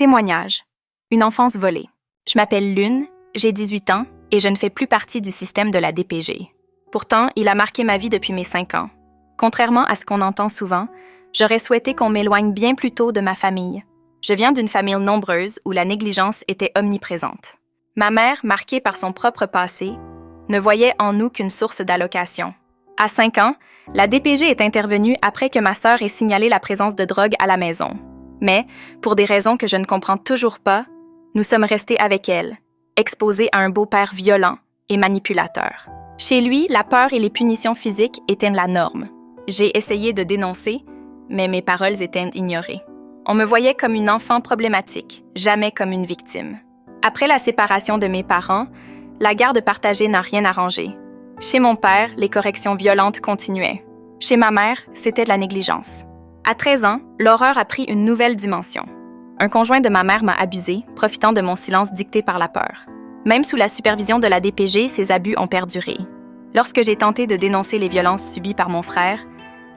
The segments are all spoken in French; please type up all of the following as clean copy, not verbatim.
Témoignage. Une enfance volée. Je m'appelle Lune, j'ai 18 ans et je ne fais plus partie du système de la DPG. Pourtant, il a marqué ma vie depuis mes 5 ans. Contrairement à ce qu'on entend souvent, j'aurais souhaité qu'on m'éloigne bien plus tôt de ma famille. Je viens d'une famille nombreuse où la négligence était omniprésente. Ma mère, marquée par son propre passé, ne voyait en nous qu'une source d'allocation. À 5 ans, la DPG est intervenue après que ma sœur ait signalé la présence de drogue à la maison. Mais, pour des raisons que je ne comprends toujours pas, nous sommes restés avec elle, exposés à un beau-père violent et manipulateur. Chez lui, la peur et les punitions physiques étaient la norme. J'ai essayé de dénoncer, mais mes paroles étaient ignorées. On me voyait comme une enfant problématique, jamais comme une victime. Après la séparation de mes parents, la garde partagée n'a rien arrangé. Chez mon père, les corrections violentes continuaient. Chez ma mère, c'était de la négligence. À 13 ans, l'horreur a pris une nouvelle dimension. Un conjoint de ma mère m'a abusée, profitant de mon silence dicté par la peur. Même sous la supervision de la DPG, ces abus ont perduré. Lorsque j'ai tenté de dénoncer les violences subies par mon frère,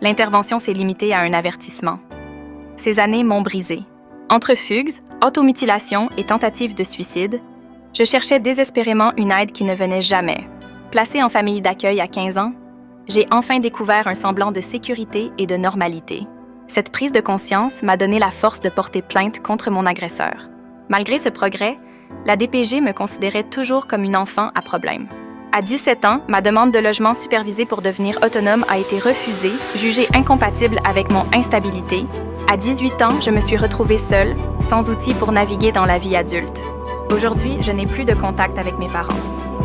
l'intervention s'est limitée à un avertissement. Ces années m'ont brisée. Entre fugues, automutilation et tentatives de suicide, je cherchais désespérément une aide qui ne venait jamais. Placée en famille d'accueil à 15 ans, j'ai enfin découvert un semblant de sécurité et de normalité. Cette prise de conscience m'a donné la force de porter plainte contre mon agresseur. Malgré ce progrès, la DPG me considérait toujours comme une enfant à problème. À 17 ans, ma demande de logement supervisé pour devenir autonome a été refusée, jugée incompatible avec mon instabilité. À 18 ans, je me suis retrouvée seule, sans outils pour naviguer dans la vie adulte. Aujourd'hui, je n'ai plus de contact avec mes parents.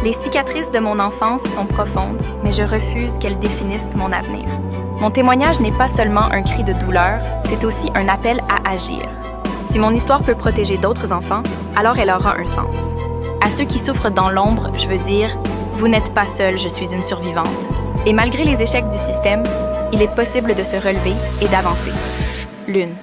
Les cicatrices de mon enfance sont profondes, mais je refuse qu'elles définissent mon avenir. Mon témoignage n'est pas seulement un cri de douleur, c'est aussi un appel à agir. Si mon histoire peut protéger d'autres enfants, alors elle aura un sens. À ceux qui souffrent dans l'ombre, je veux dire, vous n'êtes pas seul, je suis une survivante. Et malgré les échecs du système, il est possible de se relever et d'avancer. Lune.